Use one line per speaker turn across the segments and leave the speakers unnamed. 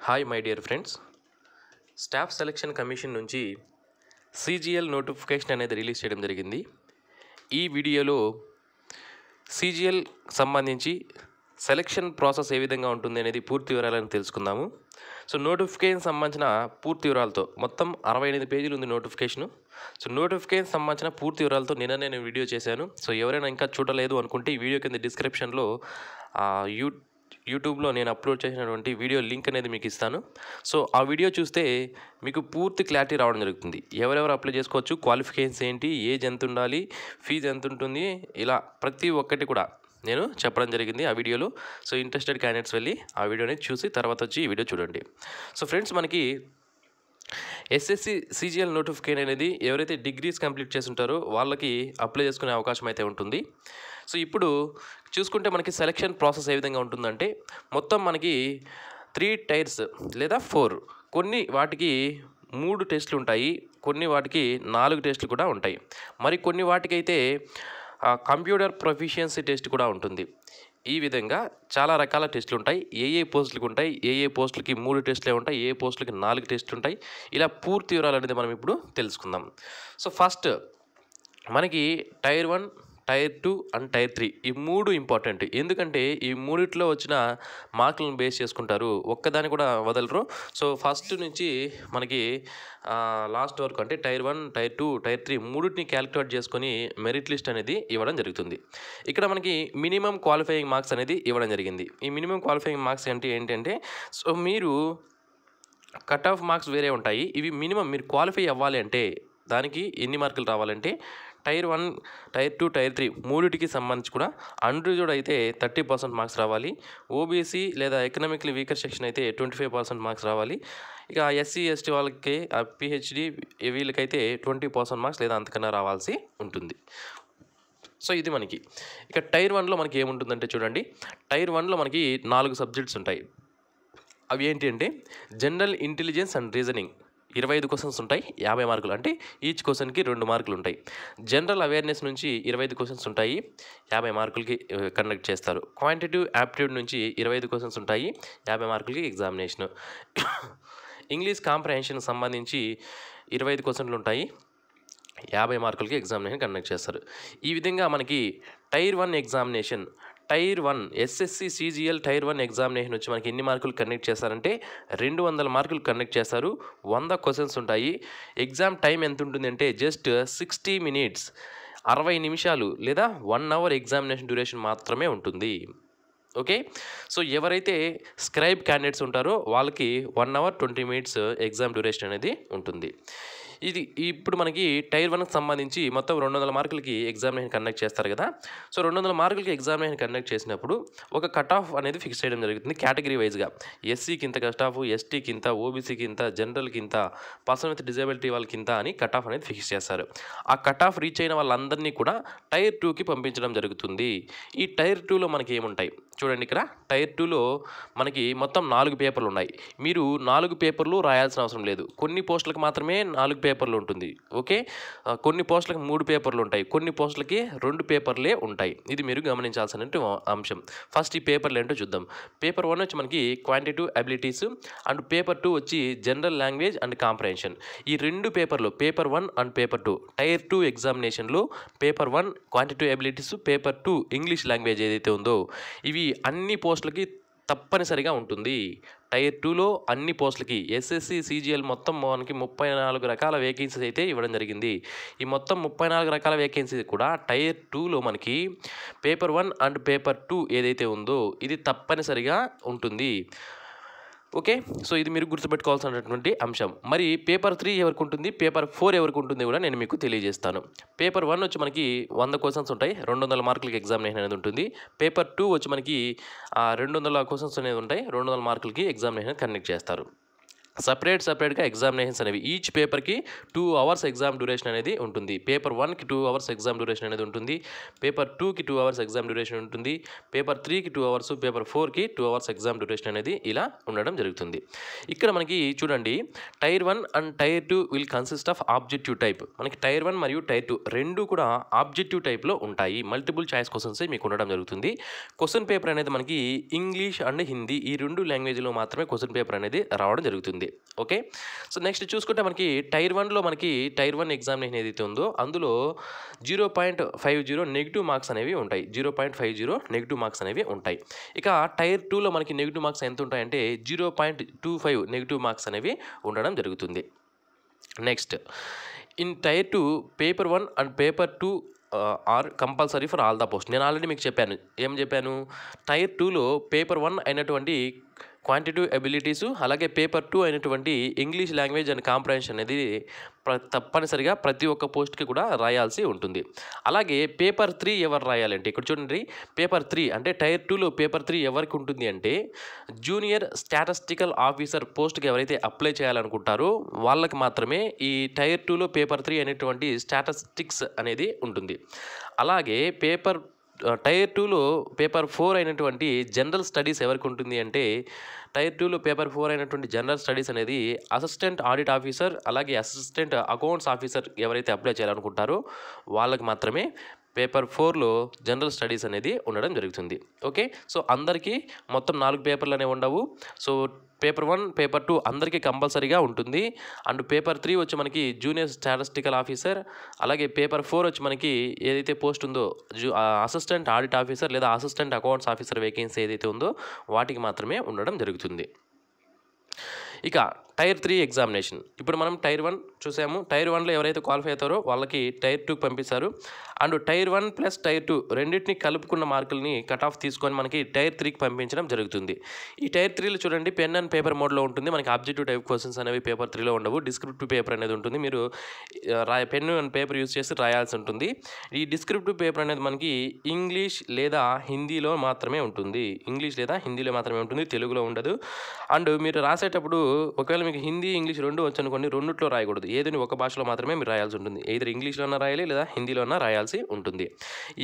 Hi my dear friends, staff selection commission నుంచి CGL notification అనేది release చేయడం జరిగింది. ఈ వీడియోలో సీజీఎల్ సంబంధించి సెలక్షన్ ప్రాసెస్ ఏ విధంగా ఉంటుంది అనేది పూర్తి వివరాలను తెలుసుకుందాము. సో నోటిఫికేషన్ సంబంధించిన పూర్తి వివరాలతో మొత్తం 68 పేజీలు ఉంది నోటిఫికేషను. సో నోటిఫికేషన్ సంబంధించిన పూర్తి వివరాలతో నేను వీడియో చేశాను. సో ఎవరైనా ఇంకా చూడలేదు అనుకుంటే ఈ వీడియో కింద డిస్క్రిప్షన్లో యూట్యూబ్లో నేను అప్లోడ్ చేసినటువంటి వీడియో లింక్ అనేది మీకు ఇస్తాను. సో ఆ వీడియో చూస్తే మీకు పూర్తి క్లారిటీ రావడం జరుగుతుంది. ఎవరెవరు అప్లై చేసుకోవచ్చు, క్వాలిఫికేషన్స్ ఏంటి, ఏజ్ ఎంత ఉండాలి, ఫీజు ఎంత ఉంటుంది, ఇలా ప్రతి ఒక్కటి కూడా నేను చెప్పడం జరిగింది ఆ వీడియోలో. సో ఇంట్రెస్టెడ్ క్యాండిడేట్స్ వెళ్ళి ఆ వీడియోని చూసి తర్వాత వచ్చి ఈ వీడియో చూడండి. సో ఫ్రెండ్స్, మనకి ఎస్ఎస్సి సీజీఎల్ నోటిఫికేషన్ అనేది ఎవరైతే డిగ్రీస్ కంప్లీట్ చేసి ఉంటారో వాళ్ళకి అప్లై చేసుకునే అవకాశం అయితే ఉంటుంది. సో ఇప్పుడు చూసుకుంటే మనకి సెలక్షన్ ప్రాసెస్ ఏ విధంగా ఉంటుందంటే మొత్తం మనకి 3 టైర్స్ లేదా 4, కొన్ని వాటికి 3 టెస్టులు ఉంటాయి, కొన్ని వాటికి 4 టెస్టులు కూడా ఉంటాయి, మరి కొన్ని వాటికైతే కంప్యూటర్ ప్రొఫిషియన్సీ టెస్ట్ కూడా ఉంటుంది. ఈ విధంగా చాలా రకాల టెస్టులు ఉంటాయి. ఏ పోస్టులకు ఉంటాయి, ఏ పోస్టులకి 3 టెస్టులే ఉంటాయి, ఏ పోస్టులకి 4 టెస్టులు ఉంటాయి, ఇలా పూర్తి వివరాలు అనేది మనం ఇప్పుడు తెలుసుకుందాం. సో ఫస్ట్ మనకి టైర్ 1, టైర్ 2 అండ్ టైర్ 3 ఈ 3 ఇంపార్టెంట్. ఎందుకంటే ఈ మూడిట్లో వచ్చిన మార్కులను బేస్ చేసుకుంటారు, ఒక్కదాన్ని కూడా వదలరు. సో ఫస్ట్ నుంచి మనకి లాస్ట్ వరకు అంటే టైర్ 1, టైర్ 2, టైర్ 3 మూడింటిని క్యాలిక్యులేట్ చేసుకొని మెరిట్ లిస్ట్ అనేది ఇవ్వడం జరుగుతుంది. ఇక్కడ మనకి మినిమం క్వాలిఫైయింగ్ మార్క్స్ అనేది ఇవ్వడం జరిగింది. ఈ మినిమం క్వాలిఫైయింగ్ మార్క్స్ ఏంటంటే సో మీరు కట్ ఆఫ్ మార్క్స్ వేరే ఉంటాయి. ఇవి మినిమం మీరు క్వాలిఫై అవ్వాలి అంటే దానికి ఎన్ని మార్కులు రావాలంటే టైర్ 1, టైర్ 2, టైర్ 3 మూడిటికి సంబంధించి కూడా అన్రిజర్వ్డ్ అయితే 30% మార్క్స్ రావాలి. ఓబీసీ లేదా ఎకనామికలీ వీకర్ సెక్షన్ అయితే 25% మార్క్స్ రావాలి. ఇక ఎస్సీ ఎస్టీ వాళ్ళకి పిహెచ్డి వీళ్ళకైతే 20% మార్క్స్ లేదా అంతకన్నా రావాల్సి ఉంటుంది. సో ఇది మనకి ఇక టైర్ 1లో మనకి ఏముంటుందంటే చూడండి, టైర్ 1లో మనకి 4 సబ్జెక్ట్స్ ఉంటాయి. అవి ఏంటి అంటే general intelligence and reasoning 25 questions ఉంటాయి, 50 మార్కులు. అంటే ఈచ్ క్వశ్చన్కి 2 మార్కులు ఉంటాయి. జనరల్ అవేర్నెస్ నుంచి 25 క్వశ్చన్స్ ఉంటాయి, 50 మార్కులకి కండక్ట్ చేస్తారు. క్వాంటిటివ్ యాప్టిట్యూడ్ నుంచి 25 క్వశ్చన్స్ ఉంటాయి, 50 మార్కులకి ఎగ్జామినేషన్. ఇంగ్లీష్ కాంప్రహెన్షన్ సంబంధించి 25 క్వశ్చన్లు ఉంటాయి, 50 మార్కులకి ఎగ్జామినేషన్ కండక్ట్ చేస్తారు. ఈ విధంగా మనకి tier 1 examination, tier 1 SSC CGL tier 1 examination వచ్చి మనకి ఎన్ని మార్కులు కండక్ట్ చేస్తారంటే 200 మార్కులు కండక్ట్ చేస్తారు. 100 క్వశ్చన్స్ ఉంటాయి. ఎగ్జామ్ టైం ఎంత ఉంటుంది అంటే జస్ట్ 60 మినిట్స్, 60 నిమిషాలు లేదా 1 అవర్ ఎగ్జామినేషన్ డ్యూరేషన్ మాత్రమే ఉంటుంది. ఓకే, సో ఎవరైతే స్క్రైబ్ క్యాండిడేట్స్ ఉంటారో వాళ్ళకి 1 అవర్ 20 మినిట్స్ ఎగ్జామ్ డ్యూరేషన్ అనేది ఉంటుంది. ఇది ఇప్పుడు మనకి టైర్ 1కి సంబంధించి మొత్తం 200 మార్కులకి ఎగ్జామినేషన్ కండక్ట్ చేస్తారు కదా. సో 200 మార్కులకి ఎగ్జామినేషన్ కండక్ట్ చేసినప్పుడు ఒక కట్ ఆఫ్ అనేది ఫిక్స్ చేయడం జరుగుతుంది కేటగిరీ వైజ్గా. ఎస్సీకి ఇంత కట్ ఆఫ్, ఎస్టీకి ఇంత, ఓబీసీకి ఇంత, జనరల్కి ఇంత, పర్సన్ విత్ డిజబిలిటీ వాళ్ళకి ఇంత అని కట్ ఆఫ్ అనేది ఫిక్స్ చేస్తారు. ఆ కట్ ఆఫ్ రీచ్ అయిన వాళ్ళందరినీ కూడా టైర్ 2కి పంపించడం జరుగుతుంది. ఈ టైర్ 2లో మనకి ఏముంటాయి చూడండి, ఇక్కడ టైర్ 2లో మనకి మొత్తం 4 పేపర్లు ఉన్నాయి. మీరు 4 పేపర్లు రాయాల్సిన అవసరం లేదు. కొన్ని పోస్టులకు మాత్రమే 4 పేపర్లు ఉంటుంది. ఓకే, కొన్ని పోస్టులకు 3 పేపర్లు ఉంటాయి, కొన్ని పోస్టులకి 2 పేపర్లే ఉంటాయి. ఇది మీరు గమనించాల్సిన అంశం. ఫస్ట్ ఈ పేపర్లు ఏంటో చూద్దాం. పేపర్ 1 వచ్చి మనకి క్వాంటిటివ్ అబిలిటీస్ అండ్ పేపర్ 2 వచ్చి జనరల్ లాంగ్వేజ్ అండ్ కాంప్రహెన్షన్. ఈ 2 పేపర్లు పేపర్ 1 అండ్ పేపర్ 2 టైర్ 2 ఎగ్జామినేషన్లో paper 1 quantitative abilities, paper 2 English language ఏదైతే ఉందో ఇవి అన్ని పోస్టులకి తప్పనిసరిగా ఉంటుంది. టైర్ 2లో అన్ని పోస్టులకి ఎస్ఎస్సి సీజీఎల్ మొత్తం మనకి 34 రకాల వేకెన్సీస్ అయితే ఇవ్వడం జరిగింది. ఈ మొత్తం 34 రకాల వేకెన్సీ కూడా టైర్ 2లో మనకి పేపర్ 1 అండ్ పేపర్ 2 ఏదైతే ఉందో ఇది తప్పనిసరిగా ఉంటుంది. ఓకే, సో ఇది మీరు గుర్తుపెట్టుకోవాల్సినటువంటి అంశం. మరి పేపర్ 3 ఎవరికి ఉంటుంది, పేపర్ 4 ఎవరికి ఉంటుంది కూడా నేను మీకు తెలియజేస్తాను. పేపర్ 1 వచ్చి మనకి 100 క్వశ్చన్స్ ఉంటాయి, 200 మార్కులకి ఎగ్జామినేషన్ అనేది ఉంటుంది. పేపర్ 2 వచ్చి మనకి 200 క్వశ్చన్స్ అనేది ఉంటాయి, 200 మార్కులకి ఎగ్జామినేషన్ కండక్ట్ చేస్తారు. సపరేట్గా ఎగ్జామినేషన్స్ అనేవి ఈచ్ పేపర్కి 2 అవర్స్ ఎగ్జామ్ డ్యూరేషన్ అనేది ఉంటుంది. పేపర్ 1కి 2 అవర్స్ ఎగ్జామ్ డ్యూరేషన్ అనేది ఉంటుంది. పేపర్ 2కి 2 అవర్స్ ఎగ్జామ్ డ్యూరేషన్ ఉంటుంది. పేపర్ 3కి 2 అవర్స్, పేపర్ 4కి 2 అవర్స్ ఎగ్జామ్ డ్యూరేషన్ అనేది ఇలా ఉండడం జరుగుతుంది. ఇక్కడ మనకి చూడండి, tier 1 and tier 2 will consist of objective type. మనకి టైర్ 1 మరియు టైర్ 2 రెండు కూడా ఆబ్జెక్టివ్ టైప్లో ఉంటాయి. మల్టిపుల్ చాయిస్ క్వశ్చన్స్ మీకు ఉండడం జరుగుతుంది. క్వశ్చన్ పేపర్ అనేది మనకి ఇంగ్లీష్ అండ్ హిందీ ఈ రెండు లాంగ్వేజ్లో మాత్రమే క్వశ్చన్ పేపర్ అనేది రావడం జరుగుతుంది. ఓకే, సో నెక్స్ట్ చూసుకుంటే మనకి టైర్ 1లో మనకి టైర్ 1 ఎగ్జామినేషన్ ఏదైతే ఉందో అందులో 0.50 నెగిటివ్ మార్క్స్ అనేవి ఉంటాయి. 0.50 నెగిటివ్ మార్క్స్ అనేవి ఉంటాయి. ఇక టైర్ 2లో మనకి నెగిటివ్ మార్క్స్ ఎంత ఉంటాయంటే 0.25 నెగిటివ్ మార్క్స్ అనేవి ఉండడం జరుగుతుంది. Next in tier 2 paper 1 and paper 2 are compulsory for all the post. నేను ఆల్రెడీ మీకు చెప్పాను, ఏం చెప్పాను, టైర్ 2లో పేపర్ 1 అయినటువంటి క్వాంటిటివ్ ఎబిలిటీసు, అలాగే పేపర్ 2 అయినటువంటి ఇంగ్లీష్ లాంగ్వేజ్ అండ్ కాంప్రహెన్షన్ అనేది తప్పనిసరిగా ప్రతి ఒక్క పోస్ట్కి కూడా రాయాల్సి ఉంటుంది. అలాగే పేపర్ 3 ఎవరు రాయాలంటే ఇక్కడ చూడండి, పేపర్ 3 అంటే టైర్ 2లో పేపర్ 3 ఎవరికి ఉంటుంది అంటే జూనియర్ స్టాటిస్టికల్ ఆఫీసర్ పోస్ట్కి ఎవరైతే అప్లై చేయాలనుకుంటారో వాళ్ళకి మాత్రమే ఈ టైర్ 2లో పేపర్ 3 అనేటువంటి స్టాటిస్టిక్స్ అనేది ఉంటుంది. అలాగే టైర్ 2లో పేపర్ 4 అయినటువంటి జనరల్ స్టడీస్ ఎవరికి ఉంటుంది అంటే టైర్ 2లో పేపర్ 4 అయినటువంటి జనరల్ స్టడీస్ అనేది అసిస్టెంట్ ఆడిట్ ఆఫీసర్, అలాగే అసిస్టెంట్ అకౌంట్స్ ఆఫీసర్ ఎవరైతే అప్లై చేయాలనుకుంటారో వాళ్ళకి మాత్రమే పేపర్ 4లో జనరల్ స్టడీస్ అనేది ఉండడం జరుగుతుంది. ఓకే, సో అందరికీ మొత్తం 4 పేపర్లు అనేవి ఉండవు. సో పేపర్ 1, పేపర్ 2 అందరికీ కంపల్సరీగా ఉంటుంది. అండ్ పేపర్ 3 వచ్చి మనకి జూనియర్ స్టాటిస్టికల్ ఆఫీసర్, అలాగే పేపర్ 4 వచ్చి మనకి ఏదైతే పోస్ట్ ఉందో అసిస్టెంట్ ఆడిట్ ఆఫీసర్ లేదా అసిస్టెంట్ అకౌంట్స్ ఆఫీసర్ వేకెన్సీ ఏదైతే ఉందో వాటికి మాత్రమే ఉండడం జరుగుతుంది. ఇక టైర్ 3 ఎగ్జామినేషన్. ఇప్పుడు మనం టైర్ 1 చూసాము. టైర్ 1లో ఎవరైతే క్వాలిఫై అవుతారో వాళ్ళకి టైర్ 2కి పంపిస్తారు. అండ్ టైర్ 1 ప్లస్ టైర్ 2 రెండింటిని కలుపుకున్న మార్కుల్ని కట్ ఆఫ్ తీసుకొని మనకి టైర్ 3కి పంపించడం జరుగుతుంది. ఈ టైర్ 3లో చూడండి, పెన్ అండ్ పేపర్ మోడ్లో ఉంటుంది. మనకి ఆబ్జెక్టివ్ టైప్ క్వశ్చన్స్ అనేవి పేపర్ 3లో ఉండవు. డిస్క్రిప్టివ్ పేపర్ అనేది ఉంటుంది. మీరు పెన్ అండ్ పేపర్ యూజ్ చేసి రాయాల్సి ఉంటుంది. ఈ డిస్క్రిప్టివ్ పేపర్ అనేది మనకి ఇంగ్లీష్ లేదా హిందీలో మాత్రమే ఉంటుంది. తెలుగులో ఉండదు. అండ్ మీరు రాసేటప్పుడు ఒకవేళ మీకు హిందీ, ఇంగ్లీష్ రెండు వచ్చు అనుకోండి, రెండిట్లో రాయకూడదు. ఏదని ఒక భాషలో మాత్రమే మీరు రాయాల్సి ఉంటుంది. ఏదైనా ఇంగ్లీష్లో అన్నా రాయాలి లేదా హీందీలో అన్నా రాయాల్సి ఉంటుంది.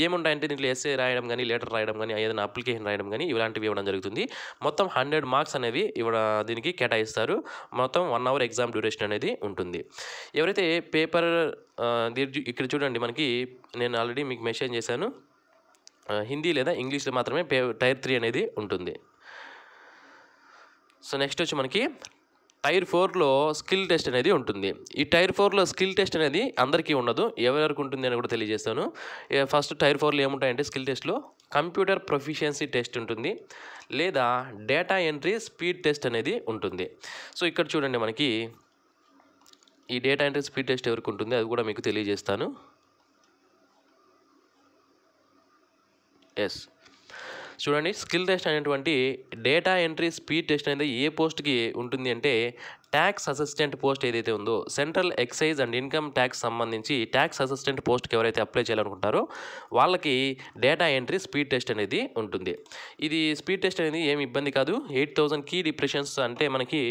ఏముంటాయంటే దీంట్లో ఎస్ఏ రాయడం కానీ, లెటర్ రాయడం కానీ, ఏదైనా అప్లికేషన్ రాయడం కానీ ఇలాంటివి ఇవ్వడం జరుగుతుంది. మొత్తం 100 మార్క్స్ అనేవి దీనికి కేటాయిస్తారు. మొత్తం 1 అవర్ ఎగ్జామ్ డ్యూరేషన్ అనేది ఉంటుంది. ఎవరైతే పేపర్ ఇక్కడ చూడండి, మనకి నేను ఆల్రెడీ మీకు మెన్షన్ చేశాను, హిందీ లేదా ఇంగ్లీష్లో మాత్రమే టైర్ 3 అనేది ఉంటుంది. సో నెక్స్ట్ వచ్చి మనకి టైర్ 4లో స్కిల్ టెస్ట్ అనేది ఉంటుంది. ఈ టైర్ 4లో స్కిల్ టెస్ట్ అనేది అందరికీ ఉండదు, ఎవరెవరికి ఉంటుంది అని కూడా తెలియజేస్తాను. ఫస్ట్ టైర్ 4లో ఏముంటాయంటే స్కిల్ టెస్ట్లో కంప్యూటర్ ప్రొఫిషియన్సీ టెస్ట్ ఉంటుంది, లేదా డేటా ఎంట్రీ స్పీడ్ టెస్ట్ అనేది ఉంటుంది. సో ఇక్కడ చూడండి, మనకి ఈ డేటా ఎంట్రీ స్పీడ్ టెస్ట్ ఎవరికి ఉంటుంది అది కూడా మీకు తెలియజేస్తాను. ఎస్, చూడండి, స్కిల్ టెస్ట్ అనేటువంటి డేటా ఎంట్రీ స్పీడ్ టెస్ట్ అనేది ఏ పోస్ట్కి ఉంటుంది అంటే ట్యాక్స్ అసిస్టెంట్ పోస్ట్ ఏదైతే ఉందో central excise and income tax సంబంధించి ట్యాక్స్ అసిస్టెంట్ పోస్ట్కి ఎవరైతే అప్లై చేయాలనుకుంటారో వాళ్ళకి డేటా ఎంట్రీ స్పీడ్ టెస్ట్ అనేది ఉంటుంది. ఇది స్పీడ్ టెస్ట్ అనేది ఏమి ఇబ్బంది కాదు. 8000 కీ డిప్రెషన్స్ అంటే మనకి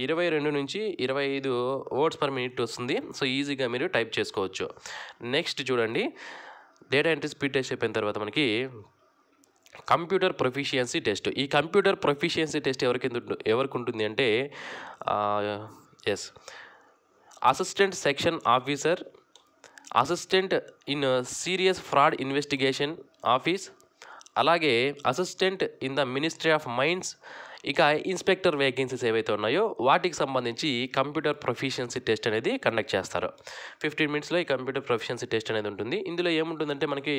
22 నుంచి 25 వర్డ్స్ పర్ మినిట్ వస్తుంది. సో ఈజీగా మీరు టైప్ చేసుకోవచ్చు. నెక్స్ట్ చూడండి, డేటా ఎంట్రీ స్పీడ్ టెస్ట్ అయిపోయిన తర్వాత మనకి కంప్యూటర్ ప్రొఫిషియన్సీ టెస్ట్. ఈ కంప్యూటర్ ప్రొఫిషియన్సీ టెస్ట్ ఎవరికి ఉంటుంది అంటే assistant section officer, assistant in serious fraud investigation office, అలాగే assistant in the ministry of mines, ఇక ఇన్స్పెక్టర్ వేకెన్సీస్ ఏవైతే ఉన్నాయో వాటికి సంబంధించి కంప్యూటర్ ప్రొఫిషియన్సీ టెస్ట్ అనేది కండక్ట్ చేస్తారు. 15 మినిట్స్లో ఈ కంప్యూటర్ ప్రొఫిషియన్సీ టెస్ట్ అనేది ఉంటుంది. ఇందులో ఏముంటుందంటే మనకి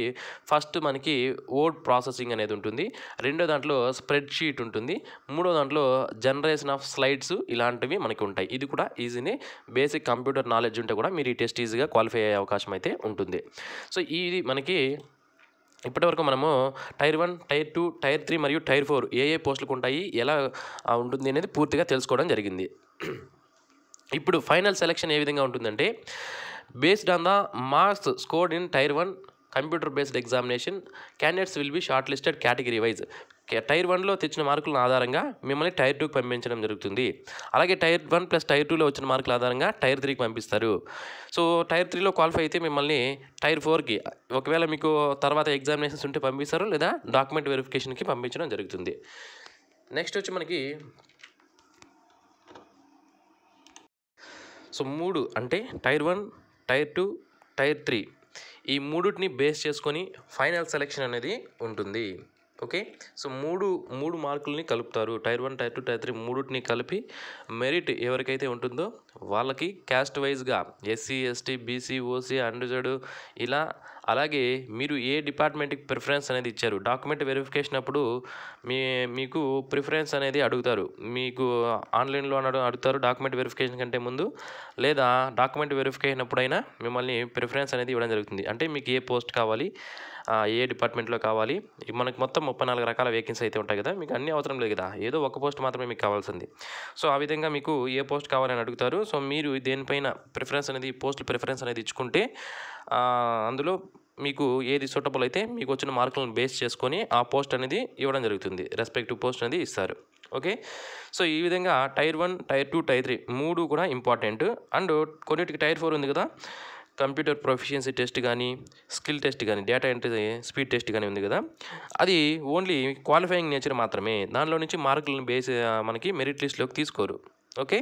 ఫస్ట్ మనకి వర్డ్ ప్రాసెసింగ్ అనేది ఉంటుంది, రెండో దాంట్లో స్ప్రెడ్ షీట్ ఉంటుంది, మూడో దాంట్లో జనరేషన్ ఆఫ్ స్లైడ్స్ ఇలాంటివి మనకి ఉంటాయి. ఇది కూడా ఈజీనే, బేసిక్ కంప్యూటర్ నాలెడ్జ్ ఉంటే కూడా మీరు ఈ టెస్ట్ ఈజీగా క్వాలిఫై అయ్యే అవకాశం అయితే ఉంటుంది. సో ఇది మనకి ఇప్పటివరకు మనము టైర్ 1, టైర్ 2, టైర్ 3 మరియు టైర్ 4 ఏ పోస్టులకు ఉంటాయి, ఎలా ఉంటుంది అనేది పూర్తిగా తెలుసుకోవడం జరిగింది. ఇప్పుడు ఫైనల్ సెలెక్షన్ ఏ విధంగా ఉంటుందంటే based on the marks scored in tier 1 computer based examination candidates will be shortlisted category wise. Tier 1లో తెచ్చిన మార్కుల ఆధారంగా మిమ్మల్ని టైర్ 2కి పంపించడం జరుగుతుంది. అలాగే టైర్ 1 ప్లస్ టైర్ 2లో వచ్చిన మార్కుల ఆధారంగా టైర్ 3కి పంపిస్తారు. సో టైర్ 3లో క్వాలిఫై అయితే మిమ్మల్ని టైర్ 4కి ఒకవేళ మీకు తర్వాత ఎగ్జామినేషన్స్ ఉంటే పంపిస్తారు, లేదా డాక్యుమెంట్ వెరిఫికేషన్కి పంపించడం జరుగుతుంది. నెక్స్ట్ వచ్చి మనకి సో 3 అంటే టైర్ 1, టైర్ 2, టైర్ 3 ఈ మూడుటిని బేస్ చేసుకొని ఫైనల్ సెలెక్షన్ అనేది ఉంటుంది. ఓకే, సో మూడు మార్కుల్ని కలుపుతారు. టైర్ 1, టైర్ 2, టైర్ 3 మూడుటిని కలిపి మెరిట్ ఎవరికైతే ఉంటుందో వాళ్ళకి క్యాస్ట్ వైజ్గా SC, ST, BC, OC, unreserved ఇలా, అలాగే మీరు ఏ డిపార్ట్మెంట్కి ప్రిఫరెన్స్ అనేది ఇచ్చారు. డాక్యుమెంట్ వెరిఫికేషన్ అప్పుడు మీకు ప్రిఫరెన్స్ అనేది అడుగుతారు. మీకు ఆన్లైన్లో అడుగుతారు డాక్యుమెంట్ వెరిఫికేషన్ కంటే ముందు, లేదా డాక్యుమెంట్ వెరిఫికేషన్ అప్పుడైనా మిమ్మల్ని ప్రిఫరెన్స్ అనేది ఇవ్వడం జరుగుతుంది. అంటే మీకు ఏ పోస్ట్ కావాలి, ఏ డిపార్ట్మెంట్లో కావాలి, మనకు మొత్తం 34 రకాల వేకెన్సీ అయితే ఉంటాయి కదా, మీకు అన్నీ అవసరం లేదు కదా, ఏదో ఒక పోస్ట్ మాత్రమే మీకు కావాల్సింది. సో ఆ విధంగా మీకు ఏ పోస్ట్ కావాలని అడుగుతారు. సో మీరు దేనిపైన ప్రిఫరెన్స్ అనేది, పోస్ట్ ప్రిఫరెన్స్ అనేది ఇచ్చుకుంటే అందులో మీకు ఏది సూటబుల్ అయితే మీకు వచ్చిన మార్కులను బేస్ చేసుకొని ఆ పోస్ట్ అనేది ఇవ్వడం జరుగుతుంది. రెస్పెక్టివ్ పోస్ట్ అనేది ఇస్తారు. ఓకే, సో ఈ విధంగా టైర్ 1, టైర్ 2, టైర్ 3 మూడు కూడా ఇంపార్టెంట్. అండ్ కొన్నిటికి టైర్ 4 ఉంది కదా, కంప్యూటర్ ప్రొఫిషియన్సీ టెస్ట్ కానీ, స్కిల్ టెస్ట్ కానీ, డేటా ఎంట్రీ స్పీడ్ టెస్ట్ కానీ ఉంది కదా, అది ఓన్లీ క్వాలిఫైయింగ్ నేచర్ మాత్రమే. దానిలో నుంచి మార్కులను బేస్ మనకి మెరిట్ లిస్ట్లోకి తీసుకోరు. ఓకే,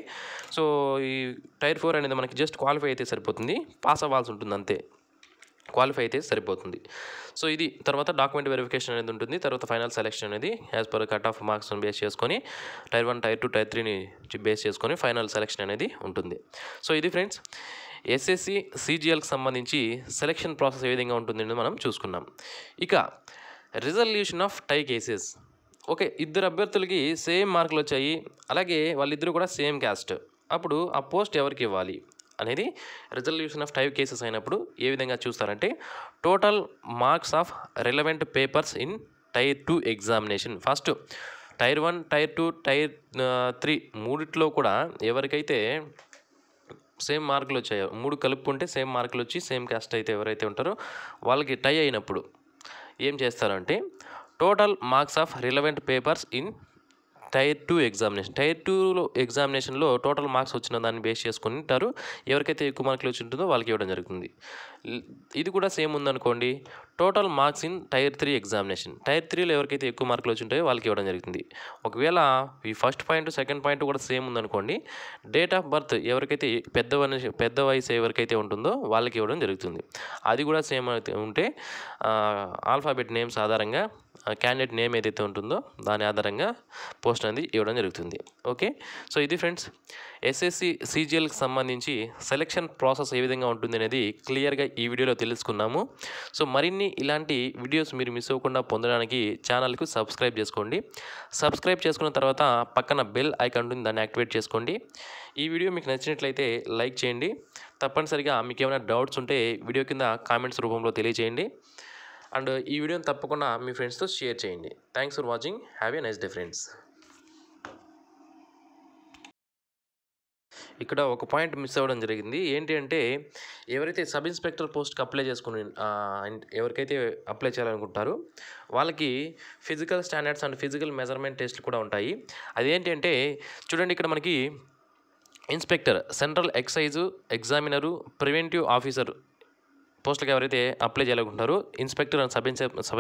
సో ఈ టైర్ 4 అనేది మనకి జస్ట్ క్వాలిఫై అయితే సరిపోతుంది, పాస్ అవ్వాల్సి ఉంటుంది అంతే, క్వాలిఫై అయితే సరిపోతుంది. సో ఇది తర్వాత డాక్యుమెంట్ వెరిఫికేషన్ అనేది ఉంటుంది. తర్వాత ఫైనల్ సెలెక్షన్ అనేది యాజ్ పర్ కట్ ఆఫ్ మార్క్స్ని బేస్ చేసుకొని టైర్ 1, టైర్ 2, టైర్ 3ని బేస్ చేసుకొని ఫైనల్ సెలెక్షన్ అనేది ఉంటుంది. సో ఇది ఫ్రెండ్స్ ఎస్ఎస్సి సిజిఎల్కి సంబంధించి సెలెక్షన్ ప్రాసెస్ ఏ విధంగా ఉంటుందని మనం చూసుకున్నాం. ఇక resolution of tie cases. Okay, ఇద్దరు అభ్యర్థులకి సేమ్ మార్కులు వచ్చాయి, అలాగే వాళ్ళిద్దరూ కూడా సేమ్ క్యాస్ట్, అప్పుడు ఆ పోస్ట్ ఎవరికి ఇవ్వాలి అనేది రిజల్యూషన్ ఆఫ్ టై కేసెస్ అయినప్పుడు ఏ విధంగా చూస్తారంటే, total marks of relevant papers in tier 2 examination. First tier 1, tier 2, tier 3 మూడిట్లో కూడా ఎవరికైతే సేమ్ మార్కులు వచ్చాయో, మూడు కలుపుకుంటే సేమ్ మార్కులు వచ్చి సేమ్ క్యాస్ట్ అయితే ఎవరైతే ఉంటారో వాళ్ళకి టై అయినప్పుడు ఏం చేస్తారంటే, total marks of relevant papers in tier 2 examination. Tier 2లో ఎగ్జామినేషన్లో టోటల్ మార్క్స్ వచ్చిన దాన్ని బేస్ చేసుకుని ఉంటారు. ఎవరికైతే ఎక్కువ మార్కులు వచ్చి ఉంటుందో వాళ్ళకి ఇవ్వడం జరుగుతుంది. ఇది కూడా సేమ్ ఉందనుకోండి, total marks in tier 3 examination. Tier 3లో ఎవరికైతే ఎక్కువ మార్కులు వచ్చి ఉంటాయో వాళ్ళకి ఇవ్వడం జరుగుతుంది. ఒకవేళ ఈ ఫస్ట్ పాయింట్, సెకండ్ పాయింట్ కూడా సేమ్ ఉందనుకోండి, డేట్ ఆఫ్ బర్త్ ఎవరికైతే పెద్ద వయసు ఎవరికైతే ఉంటుందో వాళ్ళకి ఇవ్వడం జరుగుతుంది. అది కూడా సేమ్ ఉంటే ఆల్ఫాబెట్ నేమ్స్ ఆధారంగా క్యాండిడేట్ నేమ్ ఏదైతే ఉంటుందో దాని ఆధారంగా పోస్ట్ అనేది ఇవ్వడం జరుగుతుంది. ఓకే, సో ఇది ఫ్రెండ్స్ ఎస్ఎస్సి సిజిఎల్కి సంబంధించి సెలెక్షన్ ప్రాసెస్ ఏ విధంగా ఉంటుంది అనేది క్లియర్గా ఈ వీడియోలో తెలుసుకున్నాము. సో మరిన్ని ఇలాంటి వీడియోస్ మీరు మిస్ అవ్వకుండా పొందడానికి ఛానల్కు సబ్స్క్రైబ్ చేసుకోండి. సబ్స్క్రైబ్ చేసుకున్న తర్వాత పక్కన బెల్ ఐకాన్ ఉంటుంది, దాన్ని యాక్టివేట్ చేసుకోండి. ఈ వీడియో మీకు నచ్చినట్లయితే లైక్ చేయండి. తప్పనిసరిగా మీకు ఏమైనా డౌట్స్ ఉంటే వీడియో కింద కామెంట్స్ రూపంలో తెలియజేయండి. అండ్ ఈ వీడియోని తప్పకుండా మీ ఫ్రెండ్స్తో షేర్ చేయండి. Thanks for watching. Have a nice day friends. ఇక్కడ ఒక పాయింట్ మిస్ అవ్వడం జరిగింది. ఏంటి అంటే, ఎవరైతే సబ్ ఇన్స్పెక్టర్ పోస్ట్కి అప్లై చేసుకుని ఎవరికైతే అప్లై చేయాలనుకుంటారో వాళ్ళకి physical standards and physical measurement టెస్ట్లు కూడా ఉంటాయి. అదేంటి అంటే చూడండి, ఇక్కడ మనకి inspector, central excise examiner, preventive officer పోస్టులకు ఎవరైతే అప్లై చేయాలనుకుంటారో ఇన్స్పెక్టర్ అండ్ సబ్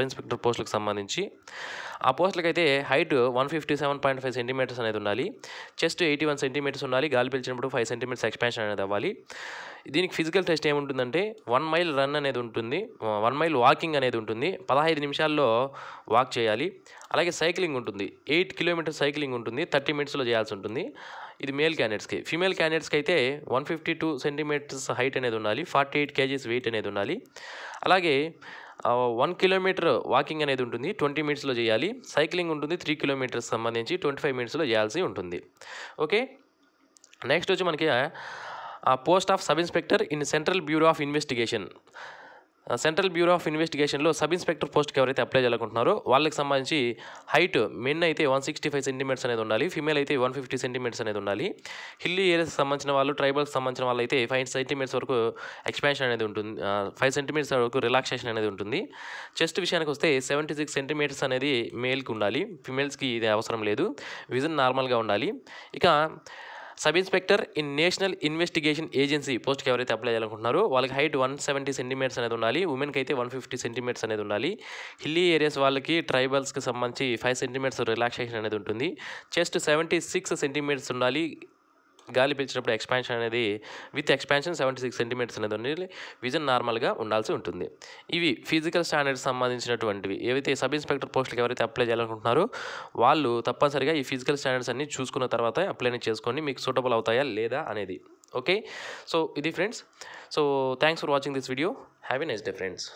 ఇన్స్పెక్టర్ పోస్టులకు సంబంధించి ఆ పోస్టులకు అయితే హైట్ 157.5 సెంటీమీటర్స్ అనేది ఉండాలి, చెస్ట్ 81 సెంటీమీటర్స్ ఉండాలి, గాలి పీల్చినప్పుడు 5 సెంటీమీటర్స్ ఎక్స్పాన్షన్ అనేది అవ్వాలి. దీనికి ఫిజికల్ టెస్ట్ ఏముంటుందంటే 1 మైల్ రన్ అనేది ఉంటుంది, 1 మైల్ వాకింగ్ అనేది ఉంటుంది, 15 నిమిషాల్లో వాక్ చేయాలి. అలాగే సైక్లింగ్ ఉంటుంది, 8 కిలోమీటర్స్ సైక్లింగ్ ఉంటుంది, 30 మినిట్స్లో చేయాల్సి ఉంటుంది. ఇది మేల్ క్యాండిడేట్స్కి. ఫీమేల్ క్యాండిడేట్స్కి అయితే 152 సెంటీమీటర్స్ హైట్ అనేది ఉండాలి, 48 కేజీస్ వెయిట్ అనేది ఉండాలి. అలాగే 1 కిలోమీటర్ వాకింగ్ అనేది ఉంటుంది, 20 మినిట్స్లో చేయాలి. సైక్లింగ్ ఉంటుంది 3 కిలోమీటర్స్ సంబంధించి 25 మినిట్స్లో చేయాల్సి ఉంటుంది. ఓకే, నెక్స్ట్ వచ్చి మనకి post of sub inspector in central bureau of investigation. Central bureau of ఇన్వెస్టిగేషన్లో సబ్ ఇన్స్పెక్టర్ పోస్ట్కి ఎవరైతే అప్లై చేయాలనుకుంటున్నారో వాళ్ళకి సంబంధించి హైట్ మెన్ అయితే 165 సెంటీమీటర్స్ అనేది ఉండాలి, ఫీమేల్ అయితే 150 సెంటీమీటర్స్ అనేది ఉండాలి. హిల్లీ ఏరియాస్కి సంబంధించిన వాళ్ళు, ట్రైబల్స్కి సంబంధించిన వాళ్ళు అయితే 5 సెంటీమీటర్స్ వరకు ఎక్స్పాన్షన్ అనేది ఉంటుంది, 5 సెంటీమీటర్స్ వరకు రిలాక్సేషన్ అనేది ఉంటుంది. చెస్ట్ విషయానికి వస్తే 76 సెంటీమీటర్స్ అనేది మేల్కి ఉండాలి, ఫీమేల్స్కి ఇది అవసరం లేదు. విజన్ నార్మల్గా ఉండాలి. ఇక sub inspector in national investigation agency పోస్ట్కి ఎవరైతే అప్లై చేయాలనుకుంటున్నారో వాళ్ళకి హైట్ 170 సెంటీమీటర్స్ అనేది ఉండాలి, ఉమెన్కి అయితే 150 సెంటీమీటర్స్ అనేది ఉండాలి. హిల్లీ ఏరియాస్ వాళ్ళకి, ట్రైబల్స్కి సంబంధించి 5 సెంటీమీటర్స్ రిలాక్సేషన్ అనేది ఉంటుంది. చెస్ట్ 76 సెంటీమీటర్స్ ఉండాలి, గాలి పీల్చినప్పుడు ఎక్స్పాన్షన్ అనేది విత్ ఎక్స్పాన్షన్ 76 సెంటీమీటర్స్ అనేది ఉండాలి. విజన్ నార్మల్గా ఉండాల్సి ఉంటుంది. ఇవి ఫిజికల్ స్టాండర్డ్స్ సంబంధించినటువంటివి. ఏవైతే సబ్ ఇన్స్పెక్టర్ పోస్టులకు ఎవరైతే అప్లై చేయాలనుకుంటున్నారో వాళ్ళు తప్పనిసరిగా ఈ ఫిజికల్ స్టాండర్డ్స్ అన్ని చూసుకున్న తర్వాత అప్లై చేసుకోండి, మీకు సూటబుల్ అవుతాయా లేదా అనేది. ఓకే, సో ఇది friends. So thanks for watching this video. Have a nice day friends.